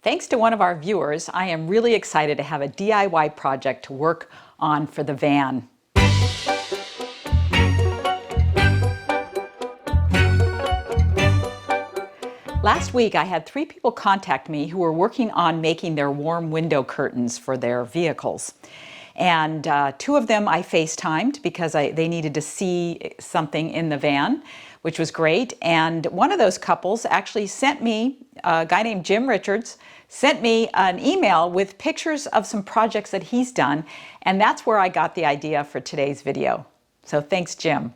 Thanks to one of our viewers, I am really excited to have a DIY project to work on for the van. Last week I had 3 people contact me who were working on making their warm window curtains for their vehicles. And 2 of them I FaceTimed because they needed to see something in the van, which was great. And one of those couples actually sent me, a guy named Jim Richards, sent me an email with pictures of some projects that he's done. And that's where I got the idea for today's video. So thanks, Jim.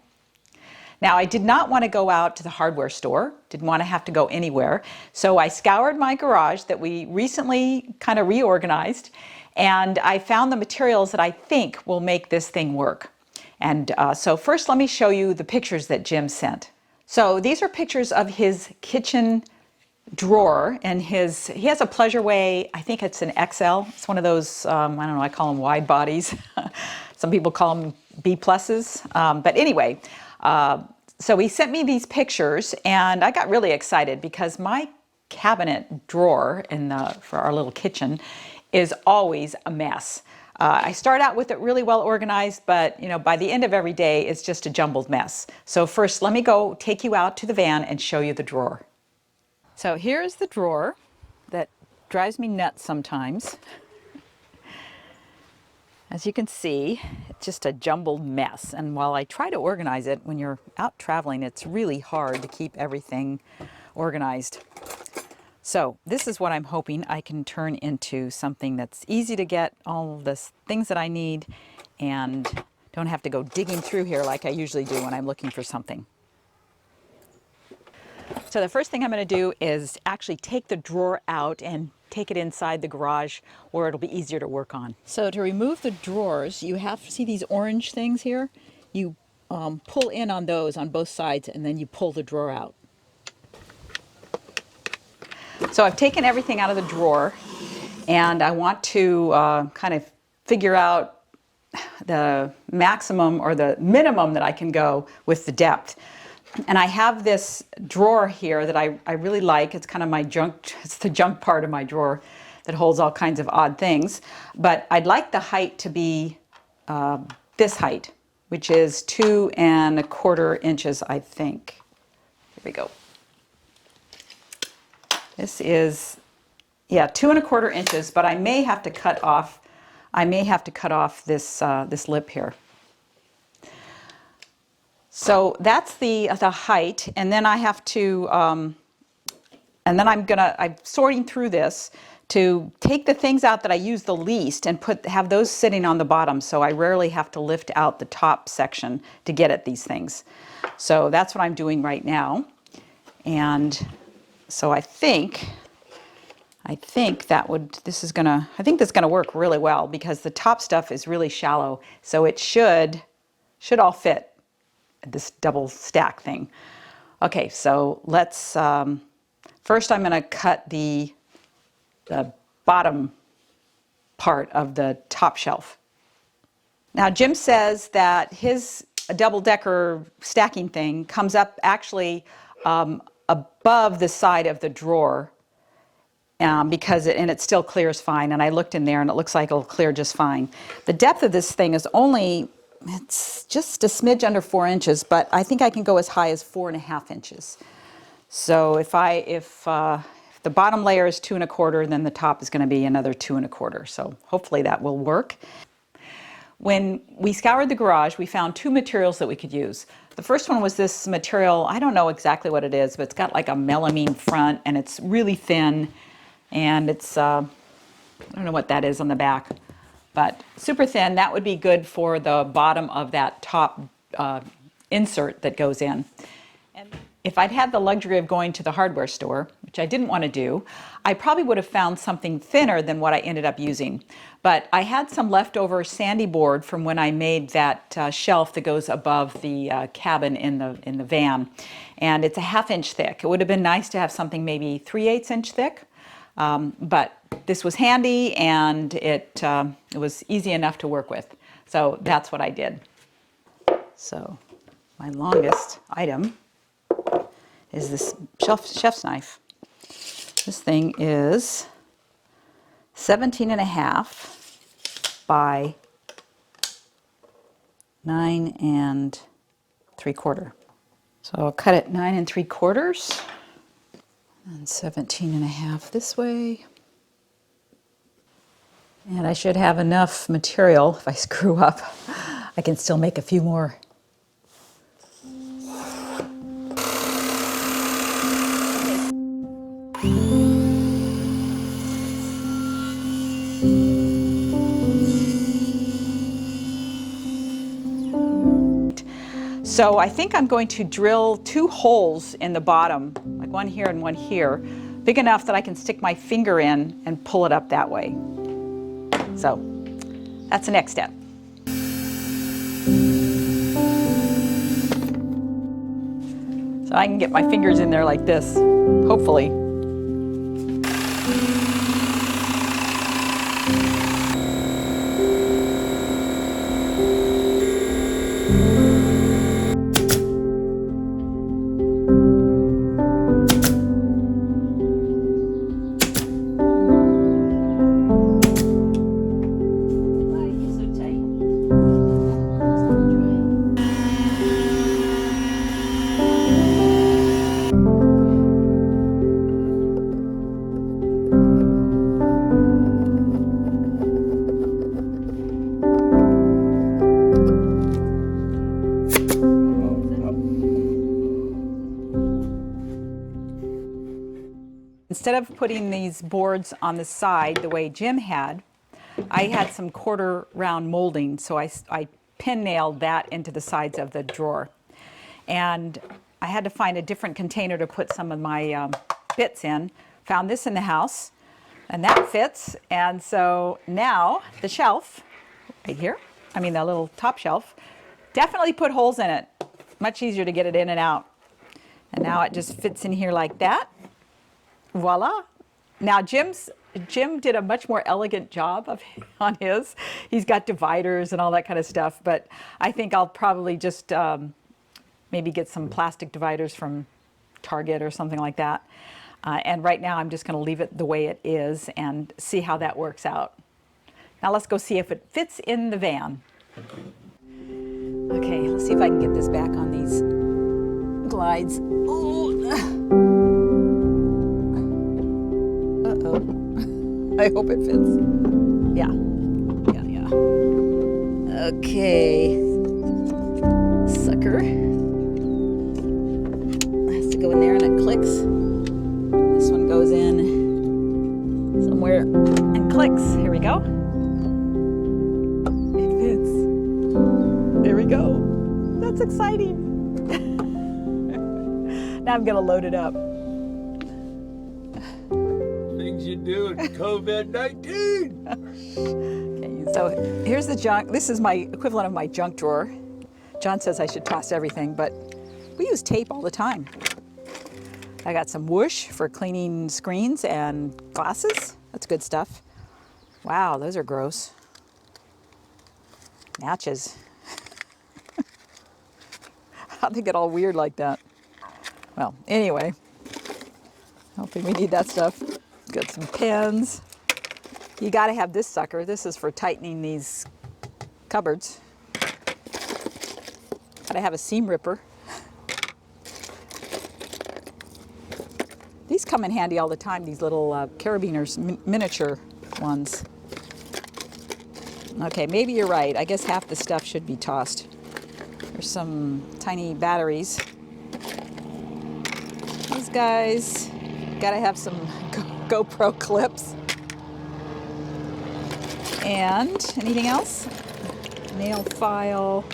Now, I did not want to go out to the hardware store, didn't want to have to go anywhere. So I scoured my garage that we recently kind of reorganized, and I found the materials that I think will make this thing work. And so first let me show you the pictures that Jim sent. So these are pictures of his kitchen drawer, and he has a Pleasure Way, I think it's an XL. It's one of those, I don't know, I call them wide bodies. Some people call them B pluses. But anyway, so he sent me these pictures, and I got really excited because my cabinet drawer for our little kitchen is always a mess. I start out with it really well organized, but by the end of every day, it's just a jumbled mess. So first, let me go take you out to the van and show you the drawer. So here's the drawer that drives me nuts sometimes. As you can see, it's just a jumbled mess. And while I try to organize it, when you're out traveling, it's really hard to keep everything organized. So this is what I'm hoping I can turn into something that's easy to get all the things that I need and don't have to go digging through here like I usually do when I'm looking for something. So the first thing I'm going to do is actually take the drawer out and take it inside the garage where it'll be easier to work on. So to remove the drawers, you have to see these orange things here. You pull in on those on both sides, and then you pull the drawer out. So I've taken everything out of the drawer, and I want to kind of figure out the maximum or the minimum that I can go with the depth. And I have this drawer here that I really like. It's kind of my junk, it's the junk part of my drawer that holds all kinds of odd things. But I'd like the height to be this height, which is 2 1/4 inches, I think. Here we go. This is, yeah, 2 1/4 inches, but I may have to cut off, this, this lip here. So that's the height, and then I have to, and then I'm sorting through this to take the things out that I use the least and have those sitting on the bottom, so I rarely have to lift out the top section to get at these things. So that's what I'm doing right now, and so I think this is gonna work really well because the top stuff is really shallow, so it should all fit. This double stack thing. Okay, so let's, first I'm going to cut the bottom part of the top shelf. Now Jim says that his double-decker stacking thing comes up actually above the side of the drawer and it still clears fine, and I looked in there and it looks like it'll clear just fine. The depth of this thing is it's just a smidge under 4 inches, but I think I can go as high as 4 1/2 inches. So if the bottom layer is 2 1/4, then the top is going to be another 2 1/4. So hopefully that will work. When we scoured the garage, we found 2 materials that we could use. The first one was this material, I don't know exactly what it is, but it's got like a melamine front, and it's really thin, and it's, I don't know what that is on the back. But super thin, that would be good for the bottom of that top insert that goes in. And if I'd had the luxury of going to the hardware store, which I didn't want to do, I probably would have found something thinner than what I ended up using. But I had some leftover sandy board from when I made that shelf that goes above the cabin in the van. And it's a 1/2 inch thick. It would have been nice to have something maybe 3/8 inch thick. But this was handy, and it was easy enough to work with. So that's what I did. So my longest item is this chef's knife. This thing is 17.5 by 9 3/4. So I'll cut it 9 3/4 and 17.5 this way. And I should have enough material. If I screw up, I can still make a few more. So I think I'm going to drill 2 holes in the bottom, like one here and one here, big enough that I can stick my finger in and pull it up that way. So that's the next step. So I can get my fingers in there like this, hopefully. Instead of putting these boards on the side the way Jim had, I had some quarter round molding, so I pin nailed that into the sides of the drawer. And I had to find a different container to put some of my bits in. Found this in the house, and that fits. And so now the shelf, right here, I mean the little top shelf, definitely put holes in it. Much easier to get it in and out. And now it just fits in here like that. Voila. Now Jim did a much more elegant job on his. He's got dividers and all that kind of stuff, but I think I'll probably just maybe get some plastic dividers from Target or something like that. And right now I'm just going to leave it the way it is and see how that works out. Now let's go see if it fits in the van. Okay, let's see if I can get this back on these glides. Oh. I hope it fits. Yeah. Okay. Sucker. Has to go in there and it clicks. This one goes in somewhere and clicks. Here we go. It fits. There we go. That's exciting. Now I'm gonna load it up. You do in COVID-19. Okay, so here's the junk. This is my equivalent of my junk drawer. John says I should toss everything, but we use tape all the time. I got some whoosh for cleaning screens and glasses. That's good stuff. Wow, those are gross. Matches. How'd they get all weird like that? Well, anyway, I don't think we need that stuff. Got some pins. You got to have this sucker. This is for tightening these cupboards. Got to have a seam ripper. These come in handy all the time, these little carabiners, miniature ones. Okay, maybe you're right. I guess half the stuff should be tossed. There's some tiny batteries. These guys, got to have some GoPro clips. And anything else? Nail file.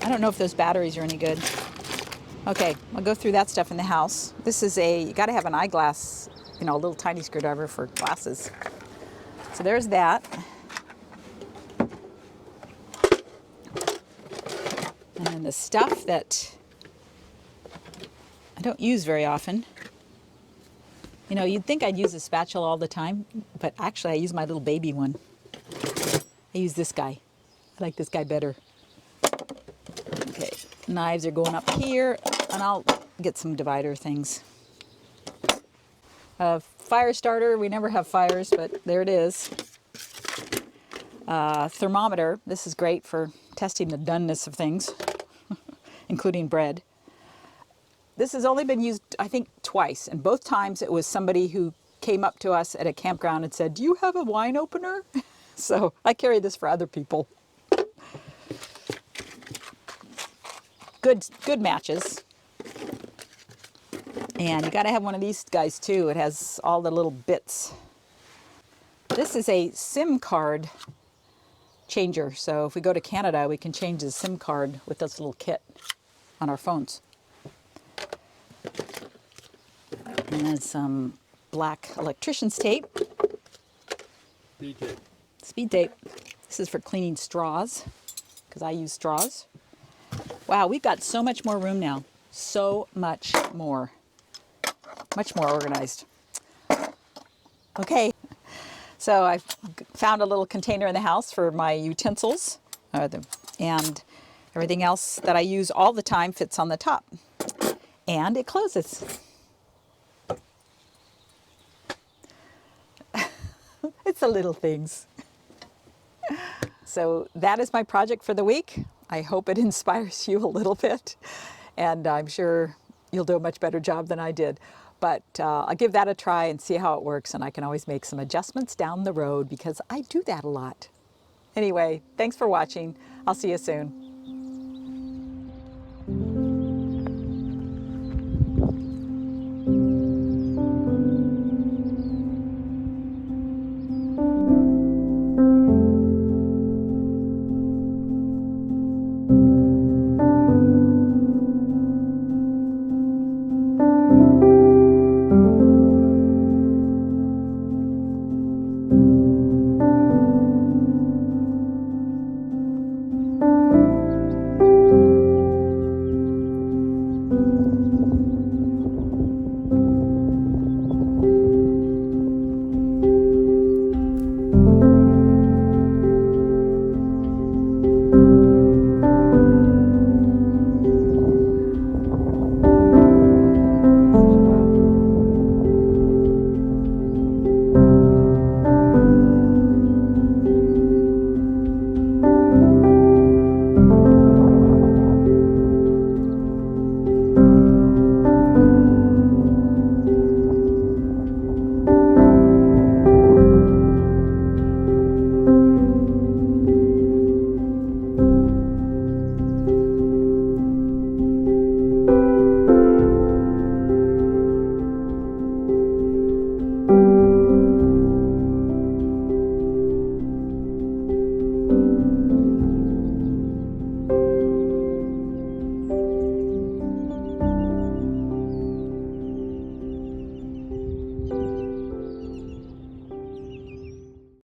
I don't know if those batteries are any good. Okay, I'll go through that stuff in the house. This is you got to have an eyeglass, a little tiny screwdriver for glasses. So there's that. And then the stuff that I don't use very often. You'd think I'd use a spatula all the time, but actually I use my little baby one. I use this guy. I like this guy better. Okay, knives are going up here, and I'll get some divider things. A fire starter, we never have fires, but there it is. Thermometer, this is great for testing the doneness of things, including bread. This has only been used, I think, twice, and both times it was somebody who came up to us at a campground and said, "Do you have a wine opener?" So I carry this for other people. Good matches. And you got to have one of these guys too. It has all the little bits. This is a SIM card changer. So if we go to Canada, we can change the SIM card with this little kit on our phones. And then some black electrician's tape. Speed tape. Speed tape. This is for cleaning straws, because I use straws. Wow, we've got so much more room now. So much more. Much more organized. Okay, so I found a little container in the house for my utensils, and everything else that I use all the time fits on the top. And it closes. It's the little things. So that is my project for the week. I hope it inspires you a little bit, and I'm sure you'll do a much better job than I did. But I'll give that a try and see how it works, and I can always make some adjustments down the road because I do that a lot. Anyway, thanks for watching. I'll see you soon.